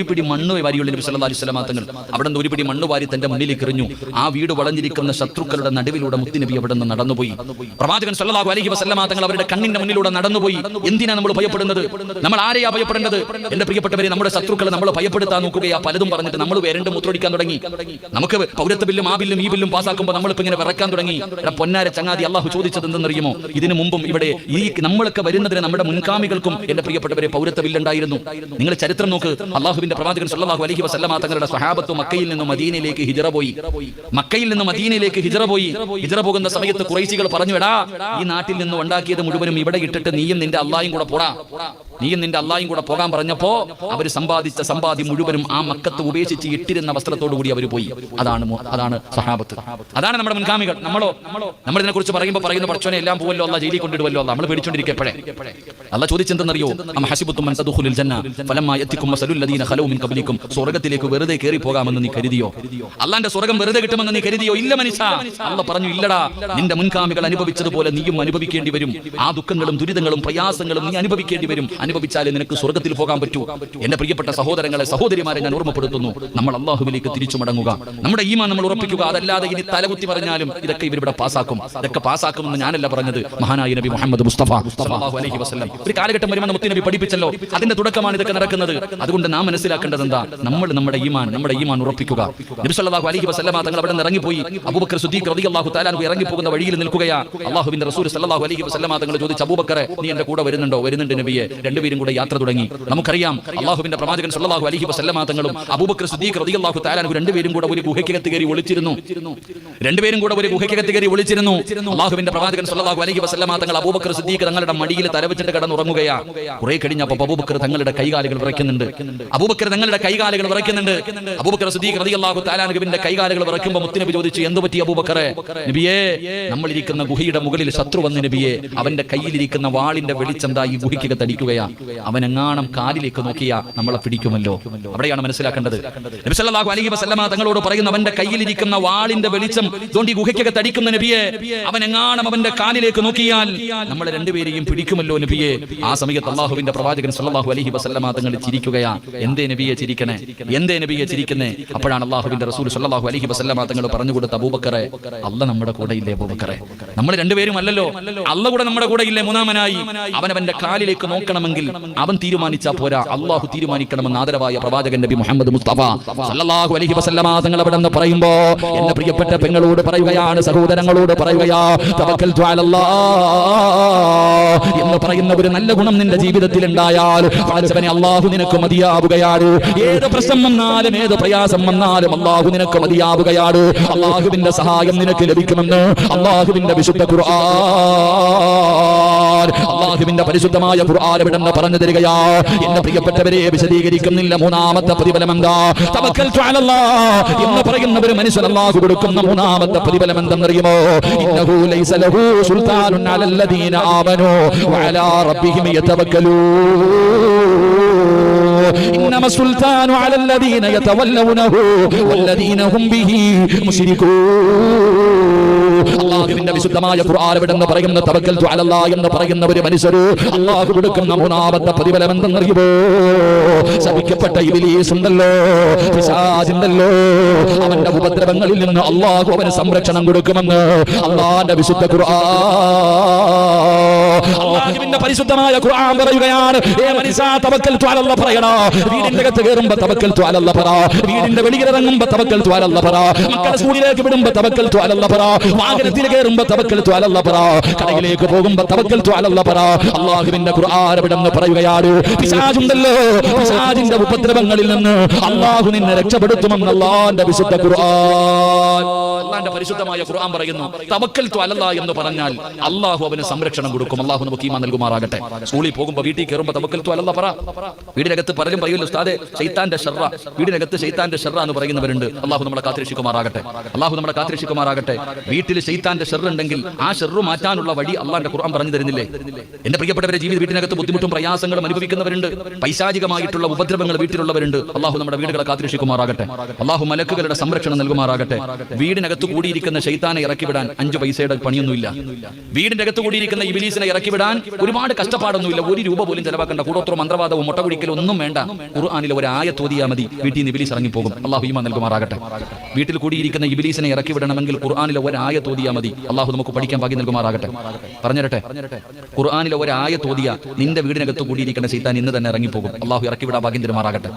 പിടി മണ്ണ് വാരിയുള്ള നബി സല്ലല്ലാഹു അലൈഹി വസല്ലം തങ്ങൾ അവിടെ നിന്ന് ഒരു പിടി മണ്ണ് വാരി തന്റെ മുന്നിലേക്ക് എറിഞ്ഞു. ആ വീട് വളഞ്ഞിരിക്കുന്ന ശത്രുക്കളുടെ നടുവിലൂടെ മുത്തുനബി അവിടെ നിന്ന് നടന്നുപോയി. പ്രവാചകൻ സല്ലല്ലാഹു അലൈഹി വസല്ലം തങ്ങൾ അവരുടെ കണ്ണിന്റെ മുന്നിലൂടെ നടന്നുപോയി. എന്തിനാ നമ്മൾ ഭയപ്പെടുന്നത്? നമ്മൾ ആരെയാ ഭയപ്പെടേണ്ടത്? എന്റെ പ്രിയപ്പെട്ടവരെ, നമ്മുടെ ശത്രുക്കളെ നമ്മൾ ഭയപ്പെടുത്താൻ നോക്കുകയാ. പലതും പറഞ്ഞിട്ട് നമ്മൾ വരണ്ട് മുത്രടിക്കാൻ തുടങ്ങി. നമുക്ക് പൗരത്വ ബില്ലും ആ ബില്ലും ഈ ബില്ലും പാസ്സാക്കുമ്പോൾ നമ്മളിപ്പോ ഇങ്ങനെ വിറക്കാൻ തുടങ്ങി. പൊന്നാര ചങ്ങാതി, അള്ളാഹു ചോദിച്ചത് എന്തെന്നറിയുമോ? ഇതിനു മുമ്പും ഇവിടെ ഈ നമ്മളൊക്കെ വരുന്നതിന് നമ്മുടെ മുൻകാമികൾക്കും എന്റെ പ്രിയപ്പെട്ടവരെ പൗരത്വ ബില്ലുണ്ടായിരുന്നു. നിങ്ങൾ ചരിത്രം നോക്ക്. അള്ളാഹുവിന്റെ പ്രവാചകൻ സല്ലല്ലാഹു അലൈഹി വസല്ലം തങ്ങളുടെ സ്വഹാബത്ത് മക്കയിൽ നിന്ന് മദീനയിലേക്ക് ഹിജ്റ പോയി. മക്കയിൽ നിന്ന് മദീനയിലേക്ക് ഹിജ്റ പോയി. ഹിജ്റ പോകുന്ന സമയത്ത് ഖുറൈശികൾ പറഞ്ഞു, എടാ, ഈ നാട്ടിൽ നിന്ന് ഉണ്ടാക്കിയത് മുഴുവനും ഇവിടെ ഇട്ടിട്ട് നീയും നിന്റെ അള്ളാഹയും കൂടെ പോടാ, നീയും നിന്റെ അള്ളാഹയും കൂടെ പോകാൻ പറഞ്ഞപ്പോ അവർ സമ്പാദിച്ച സമ്പാദ്യം മുഴുവനും ആ മക്കത്ത് ഉപേക്ഷിച്ച് ഇട്ടിരുന്ന വസ്ത്രത്തോടു കൂടി അവർ പോയി. അതാണ് സ്വഹാബത്ത്, അതാണ് നമ്മുടെ മുൻകാമികൾ. നമ്മൾ ഇതിനെ കുറിച്ച് പറയുമ്പോൾ പറയുന്ന പടച്ചോനെ എല്ലാം പോവല്ലോ, അല്ലാഹ് ജയിലിൽ കൊണ്ടിടുവല്ലോ, നമ്മൾ പേടിച്ചോണ്ടിരിക്കപ്പോഴേ അല്ലാഹ് ചോദിച്ചെന്തെന്നറിയോ? അം ഹസിബത്തും അൻ തദ്ഖുലുൽ ജന്ന ഫലമ്മാ യഅതികും മസലുൽ ലദീന ഖലൂ മിൻ ഖബ്ലികും. സ്വർഗ്ഗത്തിലേക്ക് വെറുതെ കയറി പോകാമെന്ന് നീ കരുതിയോ? അല്ലാഹുവിന്റെ സ്വർഗ്ഗം വെറുതെ കിട്ടുമെന്ന് നീ കരുതിയോ? ഇല്ല മനുഷ്യ. അല്ലാഹ് പറഞ്ഞു, ഇല്ലടാ, നിന്റെ മുൻകാമികൾ അനുഭവിച്ചതുപോലെ നീയും അനുഭവിക്കേണ്ടി വരും. ആ ദുഃഖങ്ങളും ദുരിതങ്ങളും പ്രയാസങ്ങളും നീ അനുഭവിക്കേണ്ടി വരും. അനുഭവിച്ചാലേ നിനക്ക് സ്വർഗ്ഗത്തിൽ പോകാൻ പറ്റൂ. എന്റെ പ്രിയപ്പെട്ട സഹോദരങ്ങളെ, സഹോദരിമാരെ, ഞാൻ ഓർമ്മപ്പെടുത്തുന്നു, നമ്മൾ അല്ലാഹുവിലേക്ക് തിരിച്ചു മടങ്ങുക, നമ്മുടെ ഈമാൻ നമ്മൾ ഉറപ്പിക്കുക. അതല്ലാതെ ഇനി തലകുത്തി പറഞ്ഞാലും ഇതൊക്കെ ഇവരിവിടെ പാസ്സാക്കും, ഇതൊക്കെ പാസ്സാക്കുമെന്ന് ഞാനല്ല പറഞ്ഞത്, മഹാനായ നബി മുഹമ്മദ് മുസ്തഫ സല്ലല്ലാഹു അലൈഹി വസല്ലം. ഒരു കാലഘട്ടം വരുമ്പോൾ മുത്തുനബി പഠിപ്പിച്ചല്ലോ, അതിന്റെ തുടക്കമാണ് ഇതൊക്കെ നടക്കുന്നത്. അതുകൊണ്ട് നാം മനസ്സിലാക്കേണ്ടത് എന്താ? നമ്മൾ നമ്മുടെ ഈമാൻ ഉറപ്പിക്കുക. നബി സല്ലല്ലാഹു അലൈഹി വസല്ലം തങ്ങൾ അവിടെ നിന്ന് ഇറങ്ങിപ്പോയി. അബൂബക്കർ സിദ്ദീഖ് റളിയല്ലാഹു തആല അൻഹു ഇറങ്ങിപ്പോകുന്ന വഴിയിൽ നിൽക്കുകയാ. അല്ലാഹുവിന്റെ റസൂൽ സല്ലല്ലാഹു അലൈഹി വസല്ലം തങ്ങൾ ചോദിച്ചു, അബൂബക്കറെ, നീ എന്റെ കൂടെ വരുന്നുണ്ടോ? വരുന്നുണ്ട് നബിയെ. രണ്ടുപേരും കൂടെ യാത്ര തുടങ്ങി. നമുക്കറിയാം, അല്ലാഹുവിന്റെ പ്രവാചകൻ സല്ലല്ലാഹു അലൈഹി വസല്ലം തങ്ങളും അബൂബക്കർ സിദ്ദീഖ് റളിയല്ലാഹു തആല അൻഹു രണ്ടുപേരും കൂടെ ഒരു ഗുഹയ്ക്കകത്ത് കയറി ഒളിച്ചിരുന്നു. അല്ലാഹുവിന്റെ പ്രവാചകൻ സല്ലല്ലാഹു അലൈഹി വസല്ലം തങ്ങൾ അബൂബക്കർ സിദ്ദീഖ് തങ്ങളുടെ മടിയിൽ തലവെച്ചിട്ട് കിടന്നുറങ്ങുകയാ. കുറെ കഴിഞ്ഞപ്പോൾ അബൂബക്കർ തങ്ങളുടെ കൈകാലുകൾ വിറയ്ക്കുന്നുണ്ട്. അബൂബക്കർ സിദ്ദീഖ് റളിയല്ലാഹു തആല അൻഹുവിന്റെ കൈകാലുകൾ വിറയ്ക്കുമ്പോൾ മുത്തുനബി ചോദിച്ചു, എന്തു പറ്റി അബൂബക്കറെ? നബിയേ, നമ്മൾ ഇരിക്കുന്ന ഗുഹയുടെ മുകളിൽ ശത്രു വന്ന് നബിയെ. അവന്റെ കയ്യിലിരിക്കുന്ന വാളിന്റെ വെളിച്ചം ഈ ഗുഹയ്ക്കകത്ത് അടിക്കുകയാ. അവൻ എങ്ങാണം കാലിലേക്ക് നോക്കിയാ നമ്മളെ പിടിക്കുമല്ലോ. അവിടെയാണ് മനസ്സിലാക്കേണ്ടത്. നബി സല്ലല്ലാഹു അലൈഹി വസല്ലം തങ്ങളോട് പറയുന്നു, അവന്റെ കയ്യിലിരിക്കുന്ന വാളിന്റെ വെളിച്ചം ഈ ഗുഹയ്ക്കകത്ത് അടിക്കുന്ന നബിയെ. അവൻ എങ്ങാണം അവന്റെ കാലിലേക്ക് നോക്കിയാൽ നമ്മളെ രണ്ടുപേരെയും പിടിക്കുമല്ലോ നബിയെ. ആ സമയത്ത് അല്ലാഹുവിന്റെ പ്രവാചകൻ സല്ലല്ലാഹു അലൈഹി വസല്ലം തങ്ങൾ ചിരിക്കുകയാ. എന്തേ നബിയെ ചിരിക്കുന്നേ? അപ്പോഴാണ് അല്ലാഹുവിന്റെ റസൂൽ സല്ലല്ലാഹു അലൈഹി വസല്ലം തങ്ങൾ പറഞ്ഞു കൊടുത്ത, അബൂബക്കറെ, അല്ലാഹ് നമ്മുടെ കൂടെ ഇല്ലേ? അബൂബക്കറെ, നമ്മൾ രണ്ടുപേരും അല്ലല്ലോ, അല്ലാഹ് കൂടെ നമ്മുടെ കൂടെ ഇല്ലേ? മൂന്നാമനായി അവനവന്റെ കാലിലേക്ക് നോക്കണമെങ്കിൽ അവൻ തീരുമാനിച്ചാ പോരാ, അല്ലാഹു തീരുമാനിക്കണമെന്ന് ആദരവായ പ്രവാചകൻ നബി മുഹമ്മദ് മുസ്തഫ സല്ലല്ലാഹു അലൈഹി വസല്ലം തങ്ങൾ അവിടെ നിന്ന് പറയുമ്പോ എന്റെ പ്രിയപ്പെട്ട പെങ്ങളോട് പറയുകയാണ്, സഹോദരങ്ങളോട് പറയുകയാ, തവക്കൽതു അലല്ലാഹ് എന്ന് പറയുന്ന ഒരു നല്ല ഗുണം നിന്റെ ജീവിതത്തിൽ ഉണ്ടായാൽ അല്ലാഹു നിനക്ക് മതിയാവുകയാണ്. ഏത് പ്രശ്നം വന്നാലും ഏത് പ്രയാസം വന്നാലും അല്ലാഹു നിനക്ക് മതിയാവുകയാണ്. അല്ലാഹുവിന്റെ സഹായം നിനക്ക് ലഭിക്കുമെന്ന് അല്ലാഹുവിന്റെ വിശുദ്ധ ഖുർആൻ, അല്ലാഹുവിന്റെ പരിശുദ്ധമായ ഖുർആൻ ഇവിടെ പറഞ്ഞു തരികയാ. എന്റെ പ്രിയപ്പെട്ടവരെ, വിശദീകരിക്കുന്നില്ല. മൂന്നാമത്തെ പ്രതിഫലം എന്താ? തവക്കൽതു അലല്ലാഹ് എന്ന് പറയുന്ന ഒരു മനുഷ്യൻ അല്ലാഹു കൊടുക്കുന്ന മൂന്നാമത്തെ പ്രതിഫലം എന്തെന്നറിയുമോ? ഇന്നഹു ലൈസ ലഹു സുൽത്താനുൻ അലല്ലദീന ആമനൂ വഅലാ റബ്ബിഹിം യതവക്കലൂൻ. ഇന്നമ സുൽത്താനു അലല്ലദീന യതവല്ലൗനഹു വല്ലദീന ഹും ബിഹി മുശ്രികൂൻ. അല്ലാഹുവിന്റെ വിശുദ്ധമായ ഖുർആൻ ഇവിടെ പറയുന്ന തവക്കൽതു അലല്ലാഹ് എന്ന് പറയുന്ന ഒരു മനുഷ്യർ അല്ലാഹു കൊടുക്കുന്ന മൂന്നാമത്തെ പ്രതിഫലം എന്തെന്നറിയുമോ? ശപിക്കപ്പെട്ട ഇബ്ലീസ് ഉണ്ടല്ലോ, പിശാചുണ്ടല്ലോ, അവന്റെ ഉപദ്രവങ്ങളിൽ നിന്ന് അല്ലാഹു അവന് സംരക്ഷണം കൊടുക്കുമെന്ന് അല്ലാഹുവിന്റെ വിശുദ്ധ ഖുർആൻ, അല്ലാഹുവിന്റെ പരിശുദ്ധമായ ഖുർആൻ പറയുകയാണ്. ഏ മനുഷ്യ, തവക്കൽതു അലല്ലാഹ് പറയടാ. വീടിന്റെ അകത്ത് കയറുമ്പോ തവക്കൽതു അലല്ലാഹ് പറ, വീടിന്റെ വെളിയിലിറങ്ങുമ്പോ തവക്കൽതു അലല്ലാഹ് പറ, മക്കളെ സ്കൂളിലേക്ക് വിടുമ്പോ തവക്കൽതു അലല്ലാഹ് പറ, വാഹനത്തിൽ കയറുമ്പോ തവക്കൽതു അലല്ലാഹ് പറ, കടയിലേക്ക് പോകുമ്പോ തവക്കൽതു അലല്ലാഹ് പറ. അല്ലാഹുവിന്റെ ഖുർആൻ ഇവിടെ പറയുകയാണ്, പിശാചുണ്ടല്ലോ, പിശാചിന്റെ ഉപദ്രവങ്ങളിൽ നിന്ന് അല്ലാഹു നിന്നെ രക്ഷപ്പെടുത്തുമെന്ന് അല്ലാഹുവിന്റെ വിശുദ്ധ ഖുർആൻ, അല്ലാഹുവിന്റെ പരിശുദ്ധമായ ഖുർആൻ പറയുന്നു. തവക്കൽതു അലല്ലാഹ് എന്ന് പറഞ്ഞാൽ അല്ലാഹു അവന് സംരക്ഷണം കൊടുക്കും. അല്ലാഹു നമുക്ക് ഈമാൻ നൽകുമാറാകട്ടെ. സ്കൂളിൽ പോകുമ്പോൾ വീട്ടിൽ കയറുമ്പോൾ തവക്കൽതു അലല്ലാഹ് പറ. വീടിനകത്ത് പലരും പറയുമല്ലോ, ഉസ്താദേ ശൈത്താന്റെ ശർറ, വീടിനകത്ത് ശൈത്താന്റെ ശർറ എന്ന് പറയുന്നവരുണ്ട്. അല്ലാഹു നമ്മളെ കാത്തിരക്ഷിക്കുമാറാകട്ടെ. വീട്ടിൽ ശൈത്താന്റെ ശർറ ഉണ്ടെങ്കിൽ ആ ശർറു മാറ്റാനുള്ള വഴി അല്ലാഹുവിന്റെ ഖുർആൻ പറഞ്ഞു തരുന്നില്ലേ? എന്റെ പ്രിയപ്പെട്ടവരെ, വീട്ടിനകത്ത് ബുദ്ധിമുട്ടും പ്രയാസങ്ങളും അനുഭവിക്കുന്നവരുണ്ട്, പൈശാചികമായിട്ടുള്ള ഉപദ്രവങ്ങൾ വീട്ടിലുള്ളവരുണ്ട്. അല്ലാഹു നമ്മുടെ വീടുകളെ കാത്തിരക്ഷിക്കുമാറാകട്ടെ. അല്ലാഹു മലക്കുകളുടെ സംരക്ഷണം നൽകുമാറാകട്ടെ. വീടിനകത്ത് കൂടിയിരിക്കുന്ന ശൈത്താനെ ഇറക്കിവിടാൻ 5 പൈസയുടെ പണിയൊന്നുമില്ല. വീടിന്റെ അകത്ത് കൂടിയിരിക്കുന്ന ഇബിലീസിനെ ഇറക്കിവിടാൻ ഒരുപാട് കഷ്ടപ്പാടൊന്നുമില്ല. 1 രൂപ പോലും ചെലവാക്കേണ്ട. കൂടോത്രോ മന്ത്രവാദവും മുട്ട കുടിക്കലും ഒന്നും വേണ്ട. ഖുർആനിലെ ഒരു ആയത്ത് ഓതിയാൽ മതി, വീട്ടിൽ നിന്ന് ഇബിലീസ് ഇറങ്ങിപ്പോകും. അള്ളാഹു ഈമാൻ നൽകുമാറാകട്ടെ. വീട്ടിൽ കൂടിയിരിക്കുന്ന ഇബിലീസിനെ ഇറക്കി വിടണമെങ്കിൽ ഖുർആനിലെ ഒരു ആയത്ത് ഓതിയാൽ മതി. അള്ളാഹു നമുക്ക് പഠിക്കാൻ ഭാഗ്യം നൽകുമാറാകട്ടെ. പറഞ്ഞിരട്ടെ, ഖുർആനിലെ ഒരു ആയത്ത് ഓതിയാൽ നിന്റെ വീടിനകത്ത് കൂടിയിരിക്കുന്ന ശൈത്താൻ ഇന്ന് തന്നെ ഇറങ്ങിപ്പോകും. അള്ളാഹു ഇറക്കി വിടാൻ ഭാഗ്യം തരുമാറാകട്ടെ.